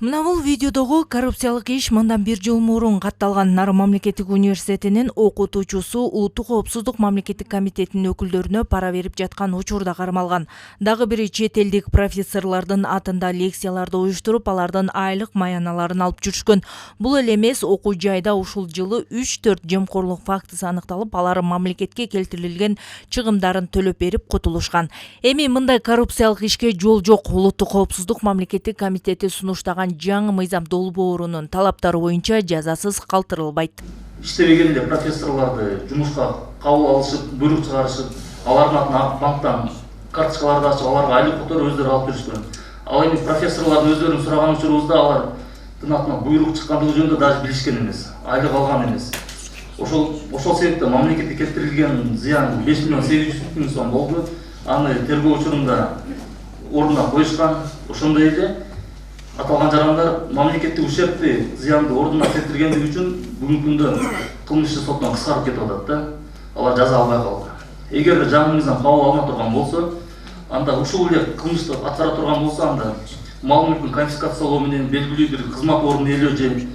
Мына бул видеодогу коррупциялык иш мындан 1 жыл мурун катталган. Нарын мамлекеттик университетинин окутуучусу Улуттук коопсуздук мамлекеттик комитетинин өкүлдөрүнө пара берип жаткан учурда кармалган. Дагы бири чет элдик профессорлордун атында лекцияларды уюштуруп, алардын айлык маяналарын алып жүрүшкөн. Бул эле эмес, окуу жайда ушул жылы 3-4 жемкорлук фактысы аныкталып, алар мамлекетке келтирилген чыгымдарын төлөп берип кутулушкан. Эми мындай коррупциялык ишке жол жок. Улуттук коопсуздук мамлекеттик комитети сунуштаган жаңы мыйзам долбоорунун талаптары боюнча жазасыз калтырылбайт. Иштебегенде профессорларды жумушка кабыл алышып, буйрук чыгарышып, алардын атына банктан карточкаларды ачып, аларга айлык которуп өздөрү алып жүрүшкөн. Ал эми профессорлордун өздөрүн сураган учурубузда алардын атына буйрук чыккандыгы жөнүндө даже билишкен эмес, айлык алган эмес. Ошол себептен мамлекетке келтирилген зыян 5 миллион 800 миң сом болду. Аны тергөө учурунда ордуна коюшкан. Ошондой эле аталган жарандар мамлекеттик ущербти, зыянды ордуна келтиргендиги үчүн бүгүнкү күндө кылмыш соттон кыскарып кетип атат да. Алар жаза албай калды. Эгер жаңы мыйзам кабыл алына турган болсо, анда ушул эле кылмышты аткара турган болсо, анда мал мүлкүн конфискациялоо менен, белгилүү бир кызмат ордун ээлөө же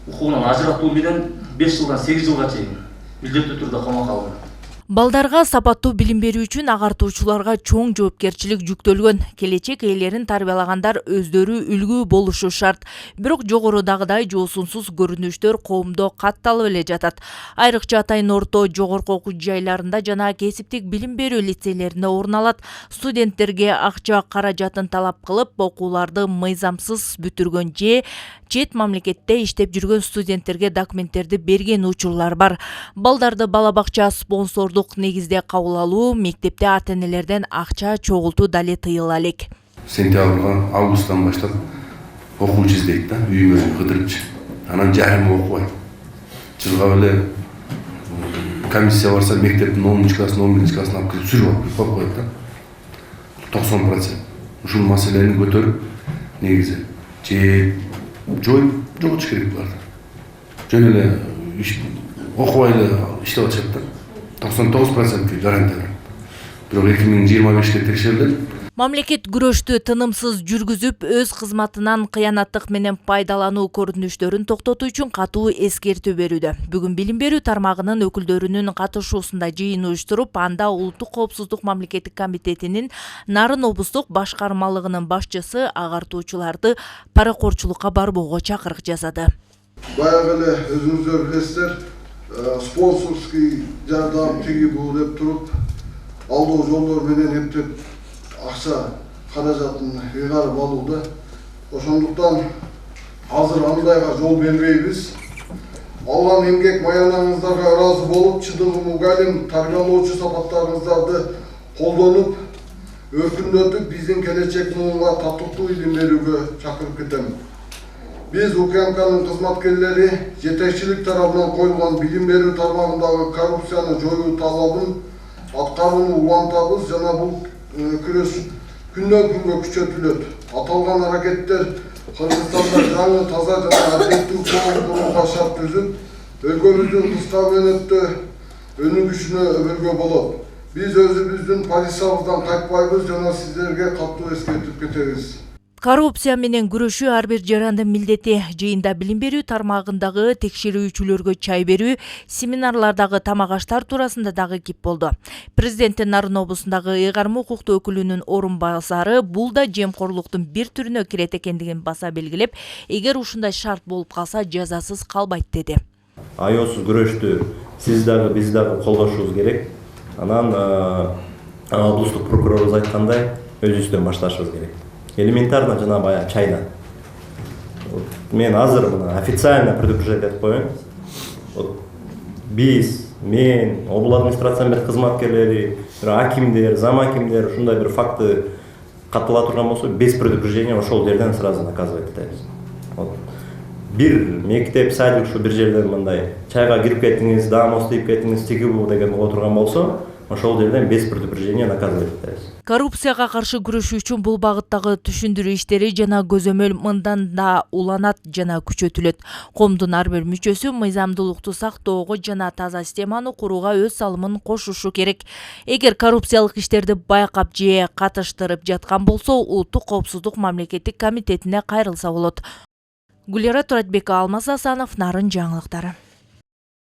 укугунан ажыратуу менен 5 жылдан 8 жылга чейин милдеттүү түрдө камакка алынат. Балдарга сапаттуу билим берүү үчүн агартуучуларга чоң жоопкерчилик жүктөлгөн. Келечек ээлерин тарбиялагандар өздөрү үлгү болушу шарт. Бирок жогорудагыдай жоосунсуз көрүнүштөр коомдо катталып эле жатат. Айрыкча атайын орто, жогорку окуу жайларында жана кесиптик билим берүү лицейлеринде орун алат. Студенттерге акча каражатын талап кылып, окууларды мыйзамсыз бүтүргөн же чет мамлекетте иштеп жүргөн студенттерге документтерди берген учурлар бар. Балдарды бала бакча спонсордук негизде кабыл алуу, мектепте ата-энелерден акча чогултуу дале тыйыла элек. Сентябрга, августтан баштап окуучу издейт да, үйүмө кыдырыпчы. Анан жарым окубайт. Жылга эле комиссия барса, мектептин 10-чы классын, 11-чи классын алып келип сүрүп алып коет да. 90%. Ушул маселени көтөрүп, негизи же жоготуш керек буларды. Жөн эле окубай эле иштеп атышат да. 99% гарантия. Бирок 2025-ке текшерилет. Мамлекет күрөштү тынымсыз жүргүзүп, өз кызматынан кыянаттык менен пайдалануу көрүнүштөрүн токтотуу үчүн катуу эскертүү берүүдө. Бүгүн билим берүү тармагынын өкүлдөрүнүн катышуусунда жыйын уюштуруп, анда Улуттук коопсуздук мамлекеттик комитетинин Нарын облустук башкармалыгынын башчысы агартуучуларды паракорчулукка барбоого чакырык жасады. Баягы эле өзүңүздөр билесиздер, спонсорский жардам тиги бул деп туруп, алдоо жолдор менен эптеп акча каражатын ыйгарып алууда. Ошондуктан азыр андайга жол бербейбиз. Алган эмгек маянаңыздарга ыраазы болуп, чыдыгы мугалим, тарбиялоочу сапаттарыңыздарды колдонуп, өркүндөтүп, биздин келечек муунга татыктуу илим берүүгө чакырып кетем. Биз УКМКнын кызматкерлери жетекчилик тарабынан коюлган билим берүү тармагындагы коррупцияны жоюу талабын аткарууну улантабыз жана бул күрөш күндөн күнгө күчөтүлөт. Аталган аракеттер Кыргызстанда жаңы, таза жана адилеттүү коом курууга шарт түзүп, өлкөбүздүн кыска мөөнөттө өнүгүшүнө өбөлгө болот. Биз өзүбүздүн позициябыздан кайтпайбыз жана сиздерге катуу эскертип кетебиз. Коррупция менен күрөшүү ар бир жарандын милдети. Жыйында билим берүү тармагындагы текшерүүчүлөргө чай берүү, семинарлардагы тамак аштар туурасында дагы кип болду. Президенттин Нарын облусундагы ыйгарым укуктуу өкүлүнүн орун басары бул да жемкорлуктун бир түрүнө кирет экендигин баса белгилеп, эгер ушундай шарт болуп калса жазасыз калбайт деди. Аяосуз күрөштү сиз дагы биз дагы колдошубуз керек. Анан облустук прокурорубуз айткандай, өзүбүздөн башташыбыз керек. Элементарно жана баягы чайда. Мен азыр мына официально предупреждать этип коеюн. Биз, мен, обул администрациянын кызматкерлери, акимдер, зам акимдер ушундай бир факты каттала турган болсо, без предупреждения ошол жерден сразу наказывать этебиз. Бир мектеп, садик ушу бир жерден мындай чайга кирип кеттиңиз, даамос тийип кеттиңиз, тиги бул деген боло турган болсо, ошол жерден без предупреждения наказывать этебиз. Коррупцияга каршы күрөшүү үчүн бул багыттагы түшүндүрүү иштери жана көзөмөл мындан да уланат жана күчөтүлөт. Коомдун ар бир мүчөсү мыйзамдуулукту сактоого жана таза системаны курууга өз салымын кошушу керек. Эгер коррупциялык иштерди байкап же катыштырып жаткан болсо, Улуттук коопсуздук мамлекеттик комитетине кайрылса болот. Гүлера Туратбекова, Алмаз Асанов, Нарын жаңылыктары.